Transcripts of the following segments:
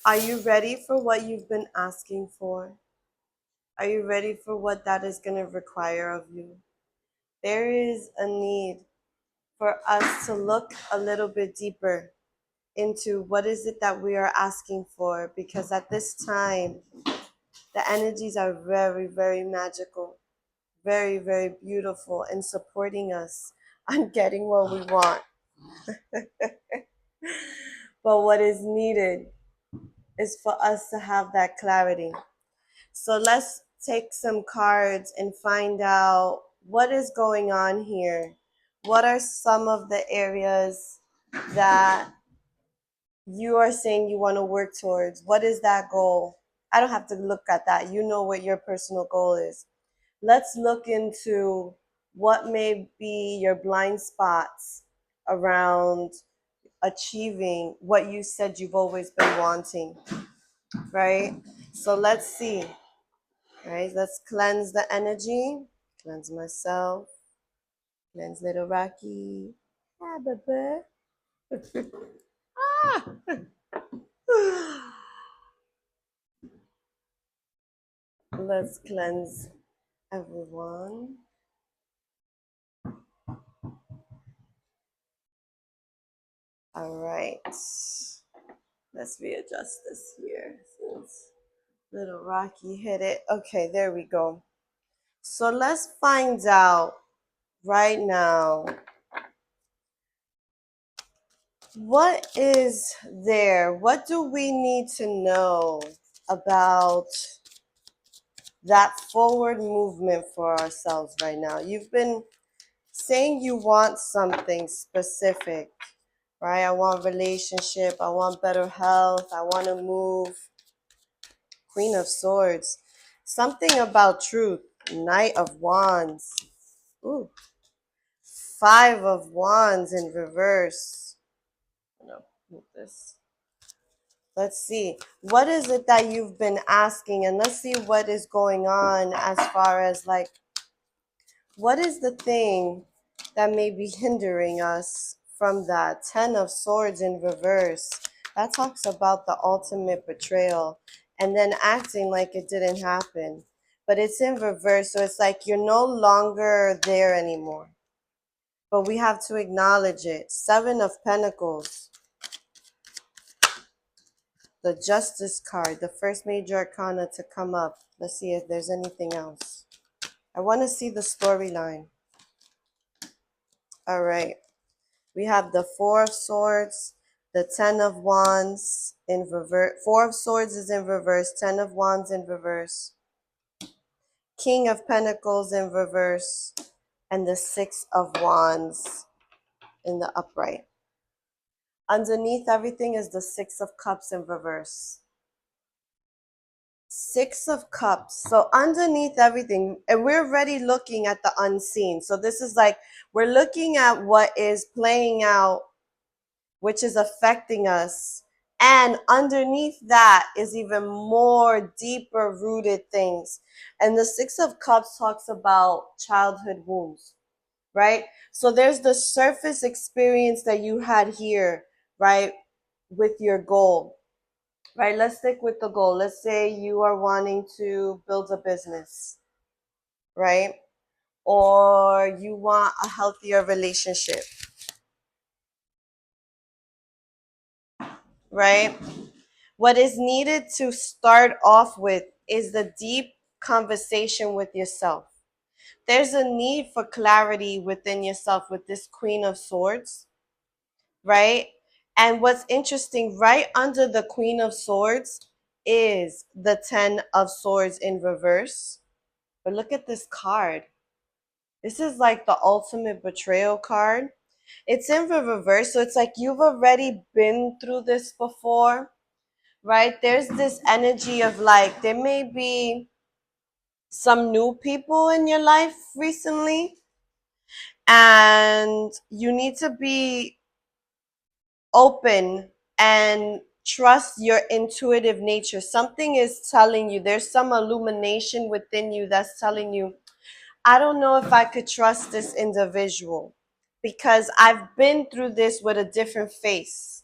Are you ready for what you've been asking for? Are you ready for what that is going to require of you? There is a need for us to look a little bit deeper into what is it that we are asking for, because at this time the energies are very, very magical, very, very beautiful, and supporting us on getting what we want. But what is needed is for us to have that clarity. So let's take some cards and find out what is going on here. What are some of the areas that you are saying you want to work towards? What is that goal? I don't have to look at that. You know what your personal goal is. Let's look into what may be your blind spots around achieving what you said you've always been wanting, right? So let's see, right? Let's cleanse the energy, cleanse myself, cleanse little Rocky. Ah, baby. Let's cleanse everyone. All right. Let's readjust this here since little Rocky hit it. Okay, there we go. So let's find out right now, what is there? What do we need to know about that forward movement for ourselves right now? You've been saying you want something specific, right? I want relationship, I want better health, I want to move. Queen of Swords. Something about truth. Knight of Wands. Ooh. Five of Wands in reverse. No, move this. Let's see. What is it that you've been asking? And let's see what is going on as far as like, what is the thing that may be hindering us from that? Ten of Swords in reverse. That talks about the ultimate betrayal and then acting like it didn't happen. But it's in reverse, so it's like you're no longer there anymore. But we have to acknowledge it. Seven of Pentacles. The Justice card, the first major arcana to come up. Let's see if there's anything else. I want to see the storyline. All right. We have the Four of Swords, the Ten of Wands in reverse. Four of Swords is in reverse, Ten of Wands in reverse, King of Pentacles in reverse, and the Six of Wands in the upright. Underneath everything is the Six of Cups in reverse. Six of Cups. So underneath everything, and we're already looking at the unseen. So this is like, we're looking at what is playing out, which is affecting us. And underneath that is even more deeper rooted things. And the Six of Cups talks about childhood wounds, right? So there's the surface experience that you had here, right, with your goal, right? Let's stick with the goal. Let's say you are wanting to build a business, right? Or you want a healthier relationship, right? What is needed to start off with is the deep conversation with yourself. There's a need for clarity within yourself with this Queen of Swords, right? And what's interesting, right under the Queen of Swords is the Ten of Swords in reverse. But look at this card. This is like the ultimate betrayal card. It's in the reverse, so it's like you've already been through this before, right? There's this energy of like, there may be some new people in your life recently, and you need to be open and trust your intuitive nature. Something is telling you, there's some illumination within you that's telling you, I don't know if I could trust this individual because I've been through this with a different face.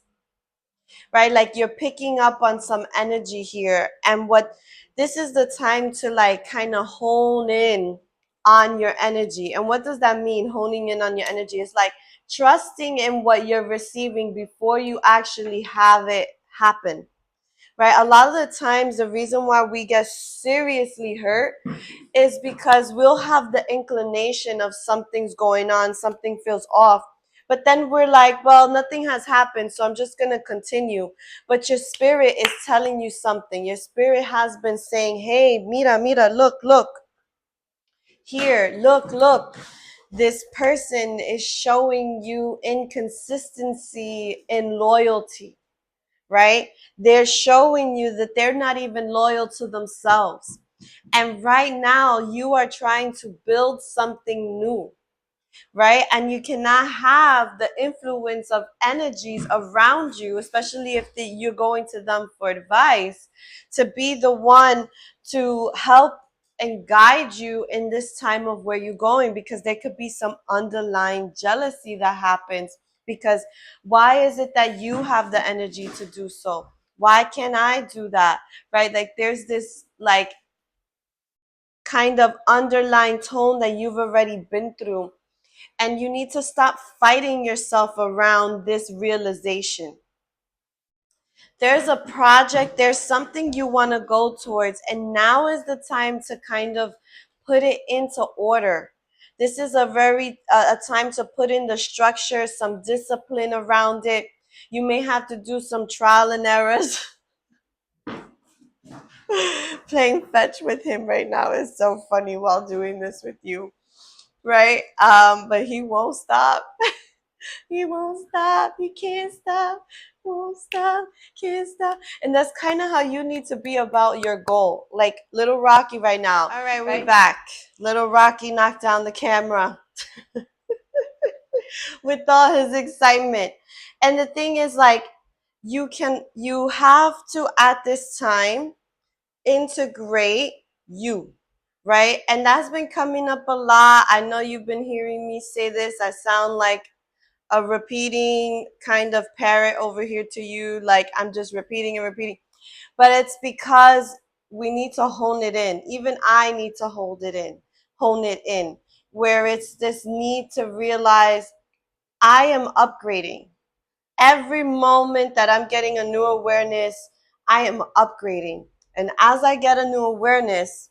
right? Like you're picking up on some energy here. And what this is the time to like kind of hone in on your energy. And what does that mean, honing in on your energy? It's like trusting in what you're receiving before you actually have it happen, right? A lot of the times, the reason why we get seriously hurt is because we'll have the inclination of something's going on, something feels off. But then we're like, well, nothing has happened, so I'm just going to continue. But your spirit is telling you something. Your spirit has been saying, hey, mira, mira, look, look. Here, look, look. This person is showing you inconsistency in loyalty, right? They're showing you that they're not even loyal to themselves. And right now, you are trying to build something new, right? And you cannot have the influence of energies around you, especially if you're going to them for advice, to be the one to help and guide you in this time of where you're going, because there could be some underlying jealousy that happens. Because why is it that you have the energy to do so? Why can't I do that? Right? Like there's this like kind of underlying tone that you've already been through. And you need to stop fighting yourself around this realization. There's a project, there's something you want to go towards, and now is the time to kind of put it into order. This is a very a time to put in the structure, some discipline around it. You may have to do some trial and errors. Playing fetch with him right now is so funny while doing this with you, right? But he won't stop. He won't stop. He can't stop. He won't stop. Can't stop. And that's kind of how you need to be about your goal. Like Little Rocky right now. All right, we're back. Little Rocky knocked down the camera with all his excitement. And the thing is, like, you have to at this time integrate you, right? And that's been coming up a lot. I know you've been hearing me say this. I sound like a repeating kind of parrot over here to you, like I'm just repeating and repeating. But it's because we need to hone it in. Even I need to hone it in, where it's this need to realize I am upgrading. Every moment that I'm getting a new awareness, I am upgrading. And as I get a new awareness,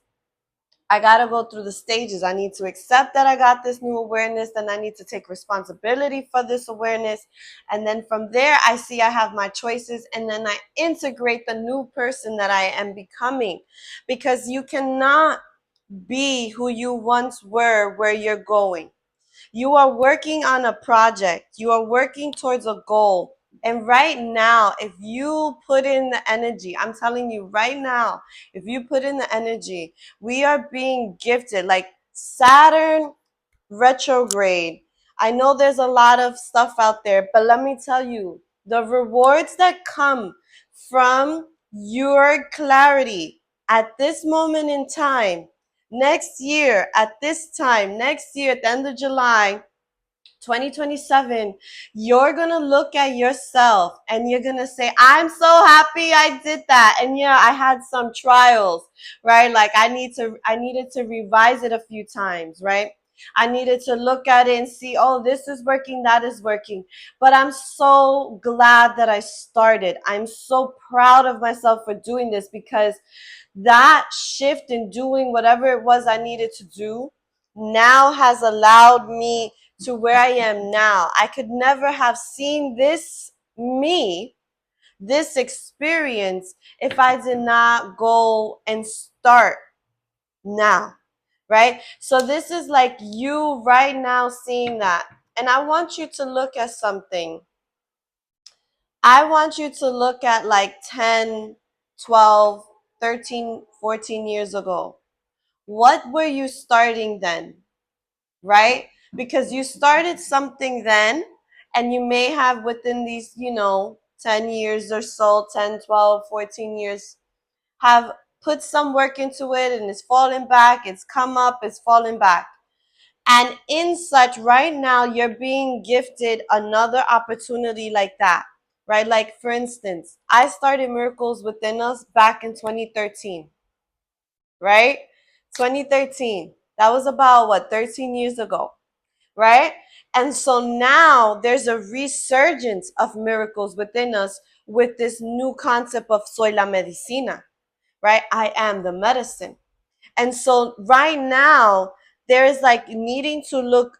I got to go through the stages. I need to accept that I got this new awareness. Then I need to take responsibility for this awareness. And then from there, I see I have my choices. And then I integrate the new person that I am becoming. Because you cannot be who you once were where you're going. You are working on a project. You are working towards a goal. And right now, if you put in the energy, I'm telling you right now, if you put in the energy, we are being gifted. Like Saturn retrograde. I know there's a lot of stuff out there, but let me tell you, the rewards that come from your clarity at this moment in time, next year, at this time, next year, at the end of July, 2027, you're going to look at yourself and you're going to say, I'm so happy I did that. And yeah, I had some trials, right? Like I needed to revise it a few times, right? I needed to look at it and see, oh, this is working, that is working. But I'm so glad that I started. I'm so proud of myself for doing this, because that shift in doing whatever it was I needed to do now has allowed me to where I am now. I could never have seen this me, this experience, if I did not go and start now, right? So this is like you right now seeing that. And I want you to look at something. I want you to look at like 10, 12, 13, 14 years ago. What were you starting then? Right? Because you started something then, and you may have within these, 10 years or so, 10, 12, 14 years, have put some work into it, and it's falling back, it's come up, it's falling back. And in such, right now, you're being gifted another opportunity like that, right? Like, for instance, I started Miracles Within Us back in 2013, right? 2013. That was about, what, 13 years ago, right? And so now there's a resurgence of Miracles Within Us with this new concept of Soy la Medicina, right? I am the medicine. And so right now, there is like needing to look,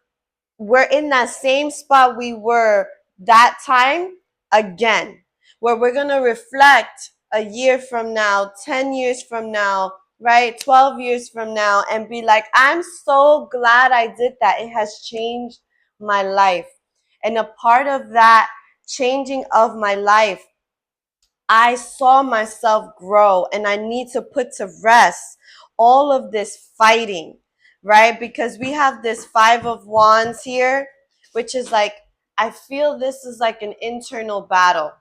we're in that same spot we were that time again, where we're going to reflect a year from now, 10 years from now, right? 12 years from now, and be like, I'm so glad I did that. It has changed my life. And a part of that changing of my life, I saw myself grow, and I need to put to rest all of this fighting, right? Because we have this Five of Wands here, which is like, I feel this is like an internal battle.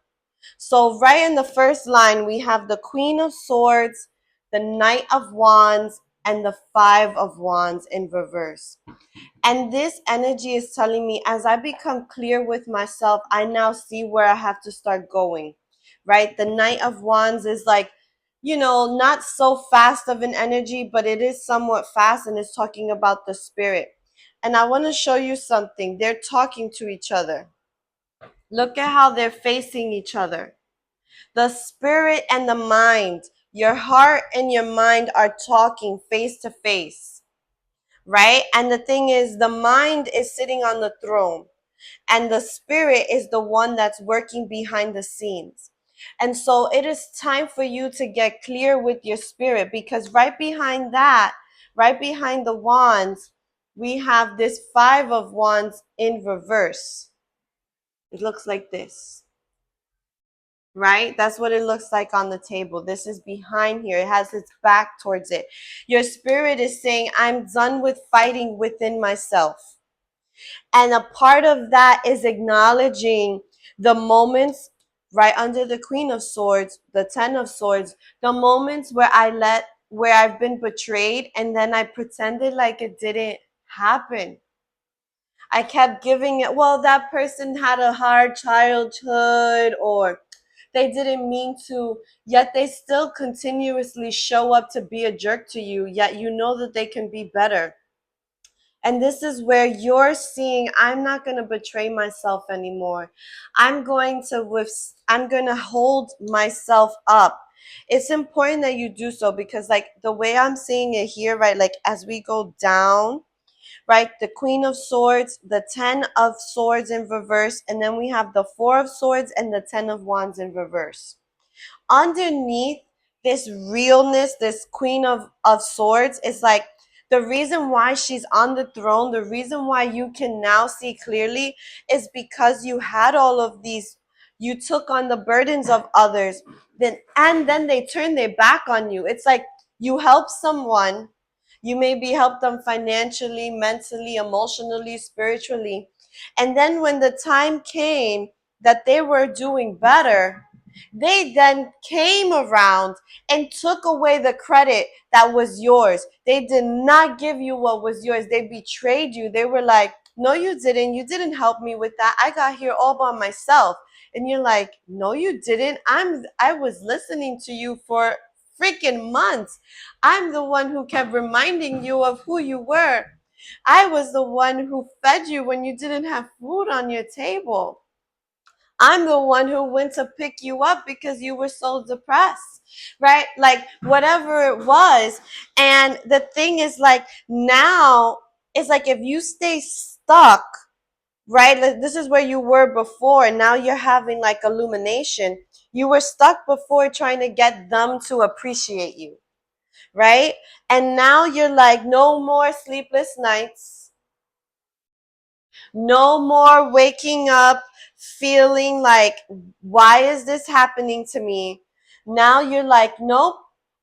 So right in the first line, we have the Queen of Swords, the Knight of Wands, and the Five of Wands in reverse. And this energy is telling me, as I become clear with myself, I now see where I have to start going, right? The Knight of Wands is like, not so fast of an energy, but it is somewhat fast, and it's talking about the spirit. And I want to show you something. They're talking to each other. Look at how they're facing each other. The spirit and the mind, your heart and your mind are talking face to face, right? And the thing is, the mind is sitting on the throne, and the spirit is the one that's working behind the scenes. And so it is time for you to get clear with your spirit, because right behind that, right behind the wands, we have this Five of Wands in reverse. It looks like this, right? That's what it looks like on the table. This is behind here. It has its back towards it. Your spirit is saying, I'm done with fighting within myself. And a part of that is acknowledging the moments right under the Queen of Swords, the Ten of Swords, the moments where where I've been betrayed, and then I pretended like it didn't happen. I kept giving it, well, that person had a hard childhood, or they didn't mean to, yet they still continuously show up to be a jerk to you, yet you know that they can be better. And this is where you're seeing, I'm not going to betray myself anymore. I'm going to hold myself up. It's important that you do so, because like the way I'm seeing it here, right? Like as we go down, right? The Queen of Swords, the Ten of Swords in reverse, and then we have the Four of Swords and the Ten of Wands in reverse. Underneath this realness, this Queen of Swords, is like the reason why she's on the throne, the reason why you can now see clearly is because you had all of these, you took on the burdens of others, and then they turn their back on you. It's like you help someone, you maybe help them financially, mentally, emotionally, spiritually. And then when the time came that they were doing better, they then came around and took away the credit that was yours. They did not give you what was yours. They betrayed you. They were like, no, you didn't. You didn't help me with that. I got here all by myself. And you're like, no, you didn't. I was listening to you for freaking months. I'm the one who kept reminding you of who you were. I was the one who fed you when you didn't have food on your table. I'm the one who went to pick you up because you were so depressed, right? Like whatever it was. And the thing is, like, now it's like if you stay stuck, right? Like, this is where you were before, and now you're having like illumination. You were stuck before trying to get them to appreciate you, right? And now you're like, no more sleepless nights. No more waking up feeling like, why is this happening to me? Now you're like, nope,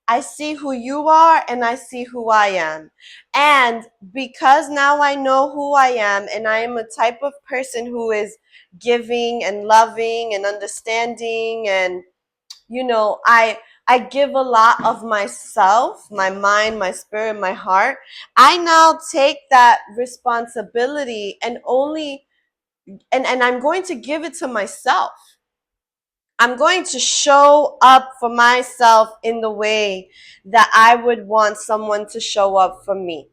I see who you are and I see who I am. And because now I know who I am, and I am a type of person who is giving and loving and understanding, and I give a lot of myself, my mind, my spirit, my heart. I now take that responsibility and I'm going to give it to myself. I'm going to show up for myself in the way that I would want someone to show up for me.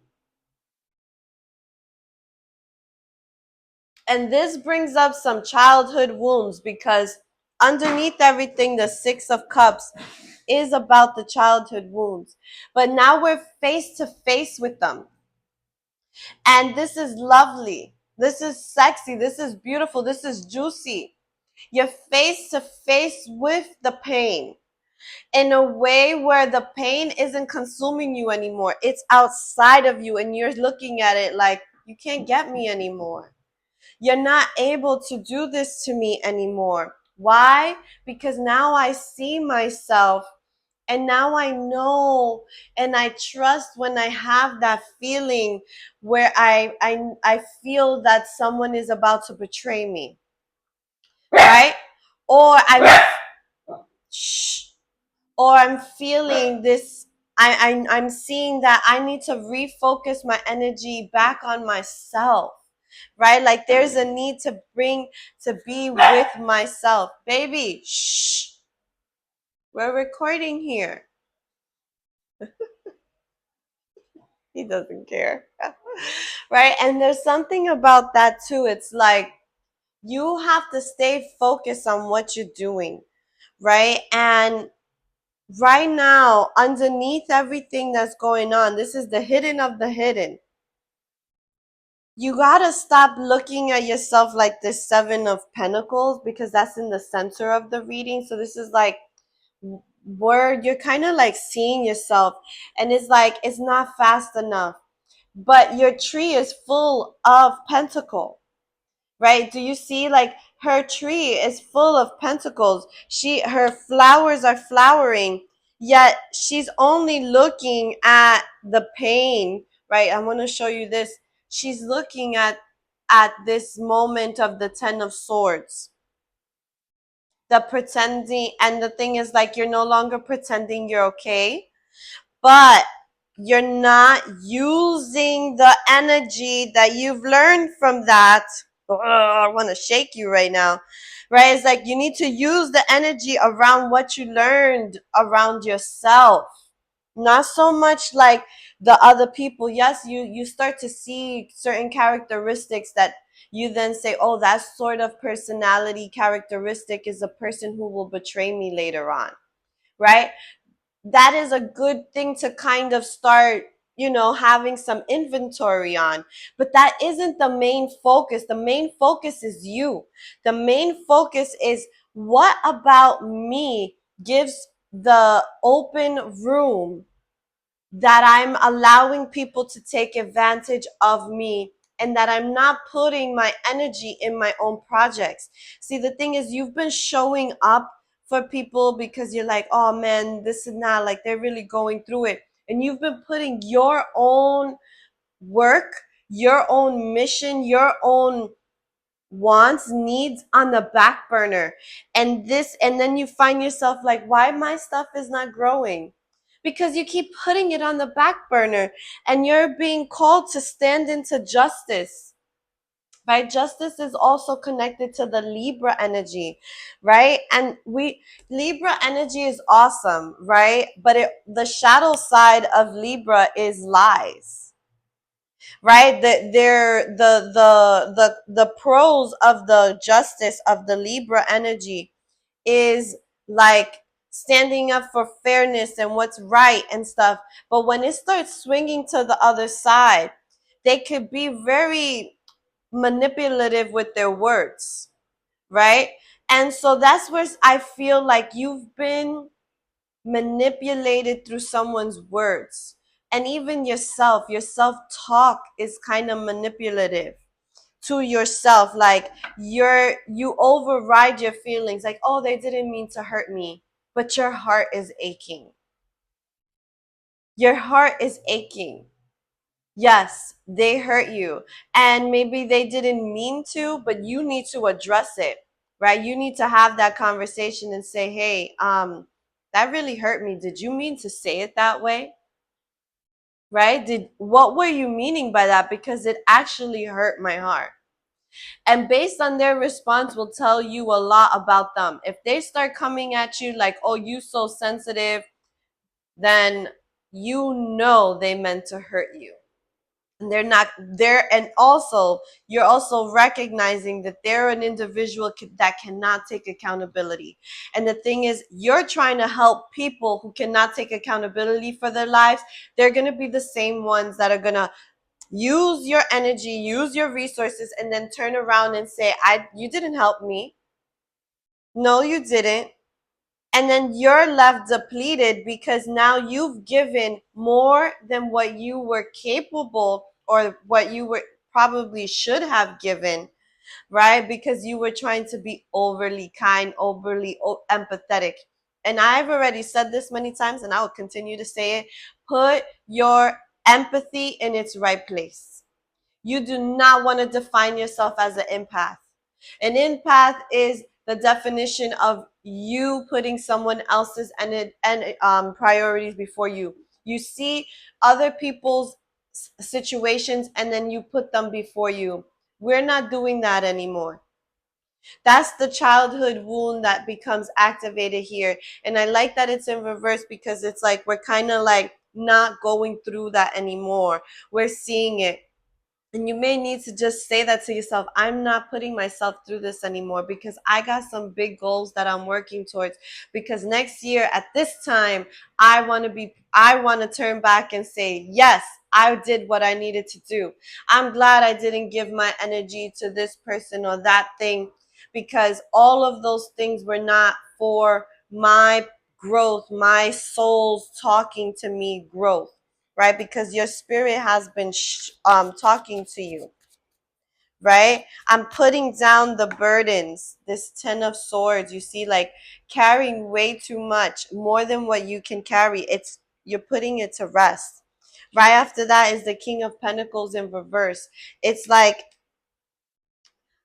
And this brings up some childhood wounds, because underneath everything, the Six of Cups is about the childhood wounds. But now we're face to face with them. And this is lovely. This is sexy. This is beautiful. This is juicy. You're face to face with the pain in a way where the pain isn't consuming you anymore. It's outside of you, and you're looking at it like, you can't get me anymore. You're not able to do this to me anymore. Why? Because now I see myself, and now I know and I trust when I have that feeling where I feel that someone is about to betray me, right? Or shh, or I'm feeling this. I'm seeing that I need to refocus my energy back on myself, right? Like there's a need to be with myself. Baby, shh. We're recording here. He doesn't care. Right? And there's something about that too. It's like you have to stay focused on what you're doing, right? And right now, underneath everything that's going on, this is the hidden of the hidden. You gotta stop looking at yourself like this Seven of Pentacles, because that's in the center of the reading. So this is like where you're kind of like seeing yourself, and it's like it's not fast enough, but your tree is full of pentacle, right? Do you see, like, her tree is full of pentacles. Her flowers are flowering, yet she's only looking at the pain, right? I'm going to show you this. She's looking at this moment of the Ten of Swords, the pretending. And the thing is, like, you're no longer pretending you're okay, but you're not using the energy that you've learned from that. Ugh, I want to shake you right now, right? It's like you need to use the energy around what you learned around yourself, not so much like the other people. Yes, you start to see certain characteristics that you then say, oh, that sort of personality characteristic is a person who will betray me later on, right? That is a good thing to kind of start, having some inventory on. But that isn't the main focus. The main focus is you. The main focus is, what about me gives the open room that I'm allowing people to take advantage of me, and that I'm not putting my energy in my own projects. See, the thing is, you've been showing up for people because you're like, oh man, this is not like they're really going through it. And you've been putting your own work, your own mission, your own wants, needs on the back burner. And then you find yourself like, why my stuff is not growing? Because you keep putting it on the back burner, and you're being called to stand into justice. Right? Justice is also connected to the Libra energy, right? And Libra energy is awesome, right? But the shadow side of Libra is lies, right? The pros of the justice of the Libra energy is like standing up for fairness and what's right and stuff. But when it starts swinging to the other side, they could be very manipulative with their words, right? And so that's where I feel like you've been manipulated through someone's words. And even your self-talk is kind of manipulative to yourself. Like you override your feelings, like, oh, they didn't mean to hurt me, but your heart is aching. Your heart is aching. Yes, they hurt you, and maybe they didn't mean to, but you need to address it, right? You need to have that conversation and say, hey, that really hurt me. Did you mean to say it that way? Right? What were you meaning by that? Because it actually hurt my heart. And based on their response will tell you a lot about them. If they start coming at you like, oh, you so sensitive, then you know they meant to hurt you. And they're not there. And also, you're also recognizing that they're an individual that cannot take accountability. And the thing is, you're trying to help people who cannot take accountability for their lives. They're going to be the same ones that are going to use your energy, use your resources, and then turn around and say, you didn't help me. No, you didn't. And then you're left depleted because now you've given more than what you were capable or what you were probably should have given, right? Because you were trying to be overly kind, overly empathetic. And I've already said this many times and I will continue to say it. Put your empathy in its right place. You do not want to define yourself as an empath. An empath is the definition of you putting someone else's priorities before you. You see other people's situations and then you put them before you. We're not doing that anymore. That's the childhood wound that becomes activated here. And I like that it's in reverse because it's like we're kind of like not going through that anymore. We're seeing it. And you may need to just say that to yourself. I'm not putting myself through this anymore because I got some big goals that I'm working towards. Because next year at this time, I want to turn back and say, yes, I did what I needed to do. I'm glad I didn't give my energy to this person or that thing because all of those things were not for my growth, my soul's talking to me growth, right? Because your spirit has been talking to you, right? I'm putting down the burdens. This 10 of swords, you see, like carrying way too much, more than what you can carry. You're putting it to rest. Right after that is the King of Pentacles in reverse. It's like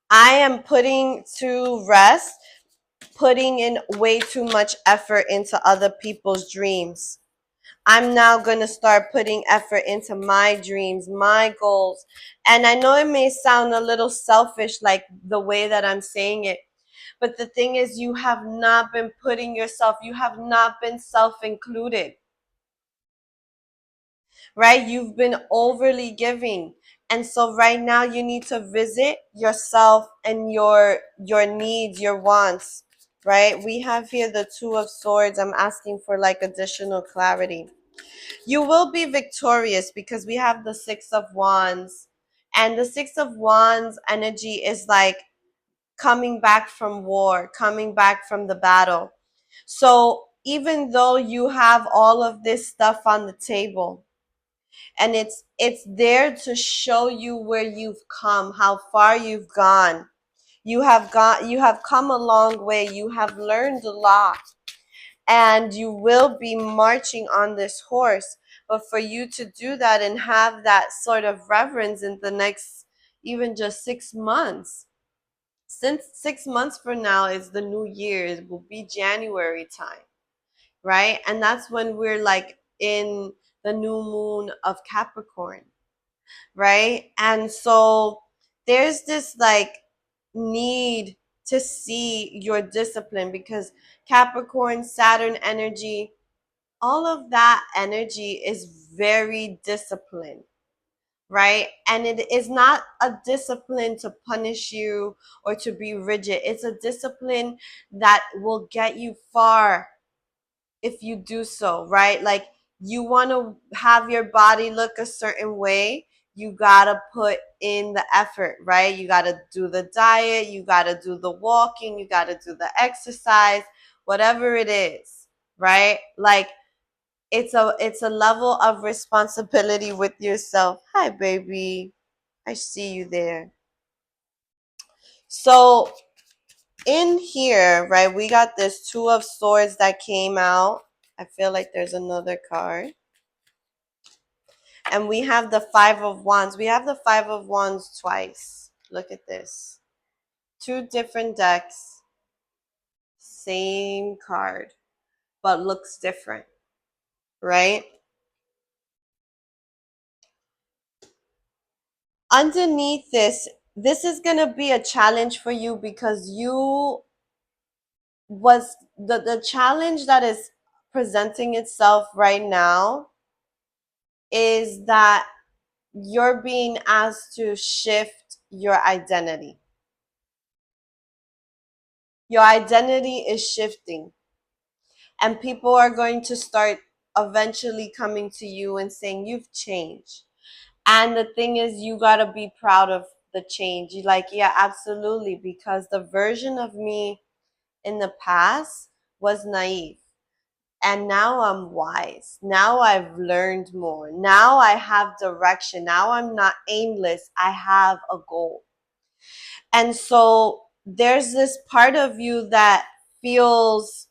I am putting to rest, putting in way too much effort into other people's dreams. I'm now going to start putting effort into my dreams, my goals. And I know it may sound a little selfish, like the way that I'm saying it. But the thing is, you have not been putting yourself, you have not been self included, right? You've been overly giving. And so right now you need to visit yourself and your needs, your wants, right? We have here the Two of Swords. I'm asking for like additional clarity. You will be victorious because we have the Six of Wands. And the Six of Wands energy is like coming back from war, coming back from the battle. So even though you have all of this stuff on the table, and it's there to show you where you've come, how far you've gone. You have come a long way. You have learned a lot and you will be marching on this horse. But for you to do that and have that sort of reverence in the next even just 6 months, since 6 months from now is the new year, it will be January time, right? And that's when we're like in the new moon of Capricorn, right? And so there's this like need to see your discipline because Capricorn, Saturn energy, all of that energy is very disciplined, right? And it is not a discipline to punish you or to be rigid. It's a discipline that will get you far if you do so, right? Like you want to have your body look a certain way, you got to put in the effort, right? You got to do the diet, you got to do the walking, you got to do the exercise, whatever it is, right? Like it's a level of responsibility with yourself. Hi baby. I see you there. So in here, right, we got this Two of Swords that came out. I feel like there's another card. And we have the Five of Wands. We have the Five of Wands twice. Look at this. Two different decks. Same card, but looks different, right? Underneath this, this is going to be a challenge for you because you was the challenge that is presenting itself right now is that you're being asked to shift your identity. Your identity is shifting, and people are going to start eventually coming to you and saying you've changed. And the thing is, you got to be proud of the change. You like, yeah, absolutely, because the version of me in the past was naive. And now I'm wise. Now I've learned more. Now I have direction. Now I'm not aimless. I have a goal. And so there's this part of you that feels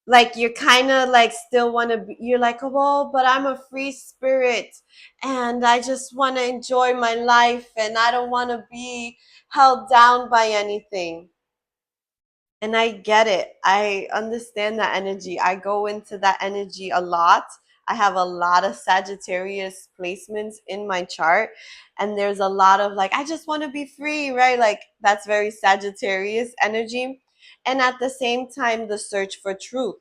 like you're kind of like still want to be, you're like, oh, well, but I'm a free spirit and I just want to enjoy my life and I don't want to be held down by anything. And I get it. I understand that energy. I go into that energy a lot. I have a lot of Sagittarius placements in my chart. And there's a lot of like, I just want to be free, right? Like, that's very Sagittarius energy. And at the same time, the search for truth.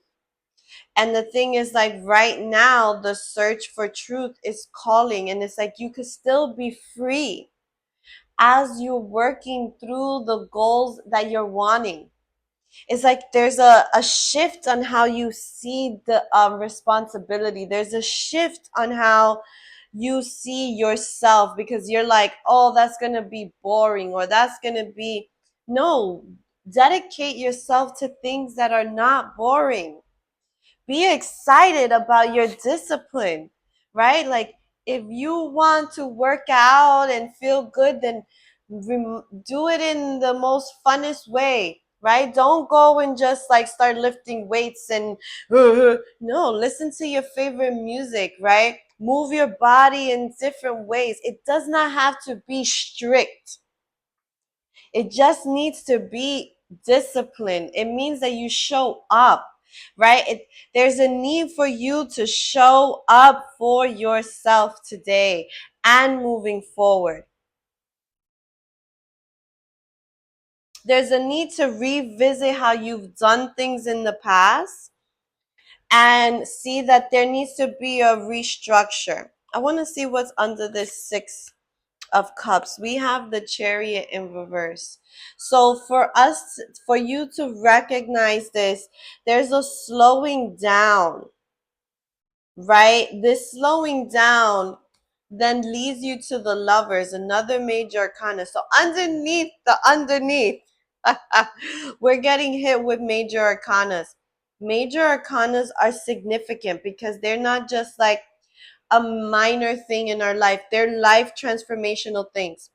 And the thing is, like, right now, the search for truth is calling. And it's like, you could still be free as you're working through the goals that you're wanting. It's like there's a shift on how you see the responsibility. There's a shift on how you see yourself because you're like, oh, that's going to be boring or that's going to be. No, dedicate yourself to things that are not boring. Be excited about your discipline, right? Like if you want to work out and feel good, then do it in the most funnest way, right? Don't go and just like start lifting weights and no, listen to your favorite music, right? Move your body in different ways. It does not have to be strict. It just needs to be discipline. It means that you show up, right? There's a need for you to show up for yourself today and moving forward. There's a need to revisit how you've done things in the past and see that there needs to be a restructure. I want to see what's under this 6 of Cups. We have the Chariot in reverse. So for you to recognize this, there's a slowing down, right? This slowing down then leads you to the Lovers, another major arcana. So underneath, we're getting hit with major arcanas. Major arcanas are significant because they're not just like a minor thing in our life. They're life transformational things.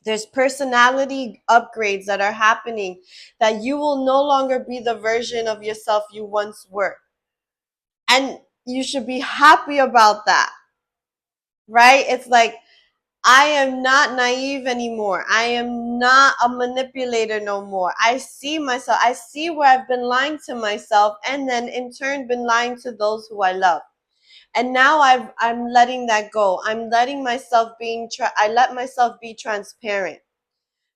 There's personality upgrades that are happening that you will no longer be the version of yourself you once were. And you should be happy about that, right? It's like, I am not naive anymore. I am not a manipulator no more. I see myself. I see where I've been lying to myself and then in turn been lying to those who I love. And now I'm letting that go. I'm letting myself I let myself be transparent,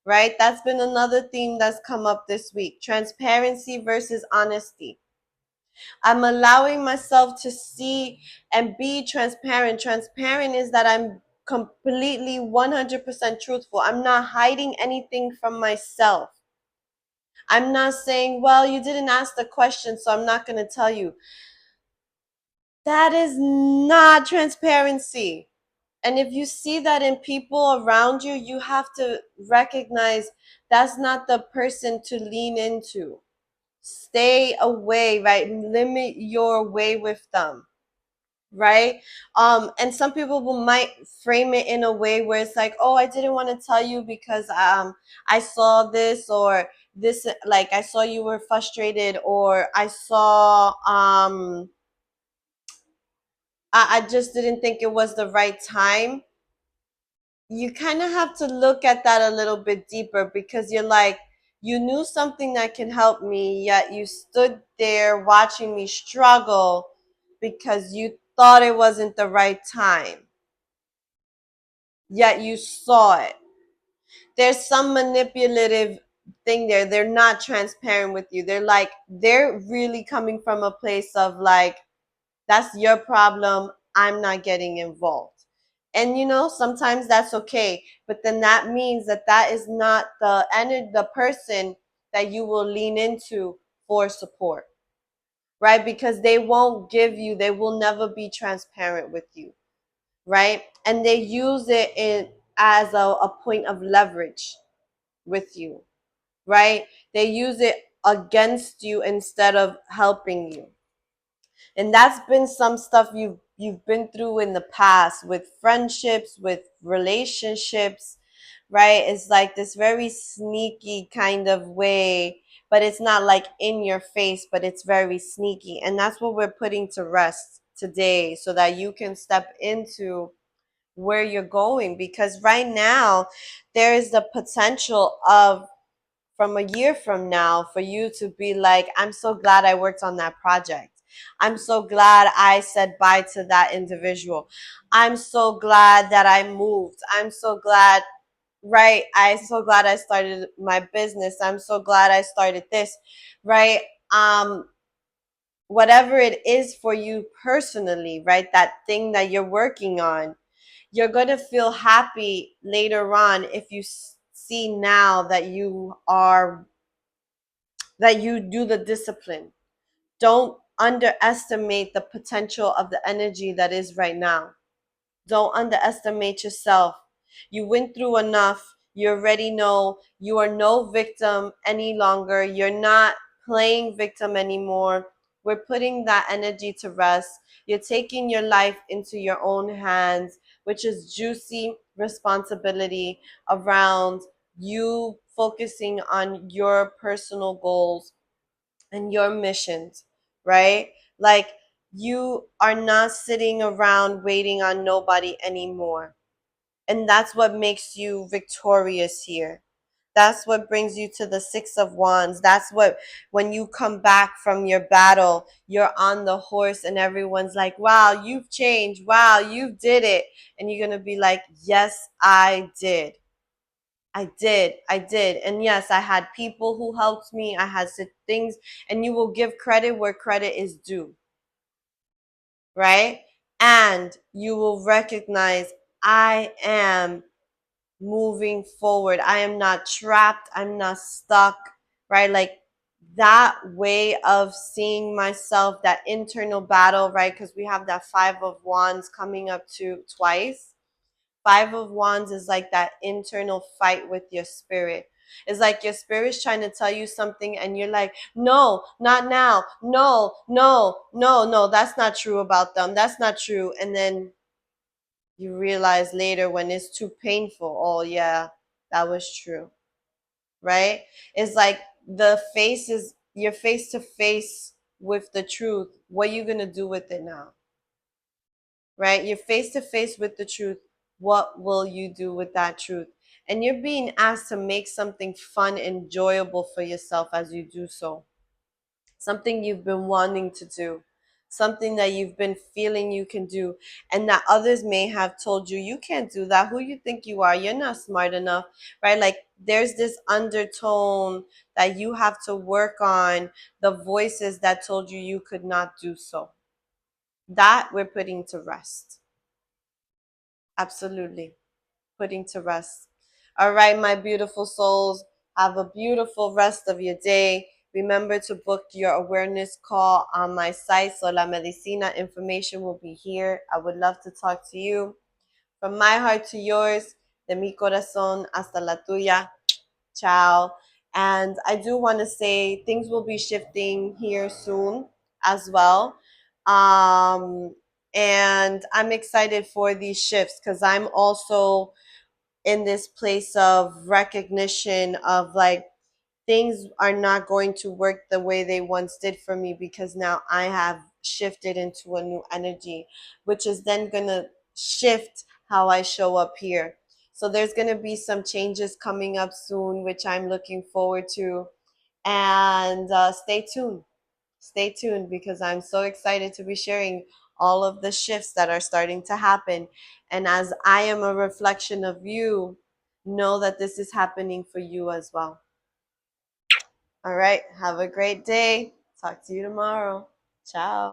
right? That's been another theme that's come up this week. Transparency versus honesty. I'm allowing myself to see and be transparent. Transparent is that I'm completely 100% truthful. I'm not hiding anything from myself. I'm not saying, well, you didn't ask the question, so I'm not going to tell you. That is not transparency. And if you see that in people around you, you have to recognize that's not the person to lean into. Stay away, right? Limit your way with them, right? And some people might frame it in a way where it's like, oh, I didn't want to tell you because I saw this, or this, like I saw you were frustrated, or I saw I just didn't think it was the right time. You kind of have to look at that a little bit deeper because you're like, you knew something that can help me, yet you stood there watching me struggle because you thought it wasn't the right time. yet you saw it. There's some manipulative thing there. They're not transparent with you. They're like, they're really coming from a place of like, that's your problem. I'm not getting involved. And sometimes that's okay, but then that means that that is not the person that you will lean into for support, right? Because they will never be transparent with you, right? And they use it as a point of leverage with you, right? They use it against you instead of helping you. And that's been some stuff you've been through in the past with friendships, with relationships, right? It's like this very sneaky kind of way, but it's not like in your face, but it's very sneaky. And that's what we're putting to rest today so that you can step into where you're going, because right now there is the potential of, from a year from now, for you to be like, I'm so glad I worked on that project. I'm so glad I said bye to that individual. I'm so glad that I moved. I'm so glad, right? I'm so glad I started my business. I'm so glad I started this, right? Um, Whatever it is for you personally, right? That thing that you're working on, you're going to feel happy later on if you see now that you do the discipline. Don't underestimate the potential of the energy that is right now. Don't underestimate yourself. You went through enough. You already know you are no victim any longer. You're not playing victim anymore. We're putting that energy to rest. You're taking your life into your own hands, which is juicy responsibility around you focusing on your personal goals and your missions, right? Like, you are not sitting around waiting on nobody anymore. And that's what makes you victorious here. That's what brings you to the Six of Wands. That's what, when you come back from your battle, you're on the horse and everyone's like, wow, you've changed. Wow, you did it. And you're going to be like, yes, I did. I did. I did. And yes, I had people who helped me. I had things, and you will give credit where credit is due, right? And you will recognize, I am moving forward. I am not trapped. I'm not stuck, right? Like, that way of seeing myself, that internal battle, right? Because we have that Five of Wands coming up to twice. Five of Wands is like that internal fight with your spirit. It's like your spirit's trying to tell you something and you're like, no, not now. No, no, no, no, that's not true about them. That's not true. And then you realize later when it's too painful, oh yeah, that was true. Right? It's like you're face to face with the truth. What are you going to do with it now? Right? You're face to face with the truth. What will you do with that truth? And you're being asked to make something fun, enjoyable for yourself as you do so. Something you've been wanting to do, something that you've been feeling you can do, and that others may have told you, you can't do that. Who you think you are? You're not smart enough, right? Like, there's this undertone that you have to work on, the voices that told you you could not do so. That we're putting to rest. Absolutely. Putting to rest. All right, my beautiful souls, have a beautiful rest of your day. Remember to book your awareness call on my site. So La Medicina information will be here. I would love to talk to you. From my heart to yours, de mi corazón hasta la tuya. Ciao. And I do want to say things will be shifting here soon as well. Um, and I'm excited for these shifts because I'm also in this place of recognition of like, things are not going to work the way they once did for me because now I have shifted into a new energy, which is then going to shift how I show up here. So there's going to be some changes coming up soon, which I'm looking forward to. And stay tuned. Stay tuned because I'm so excited to be sharing all of the shifts that are starting to happen. And as I am a reflection of you, know that this is happening for you as well. All right. Have a great day. Talk to you tomorrow. Ciao.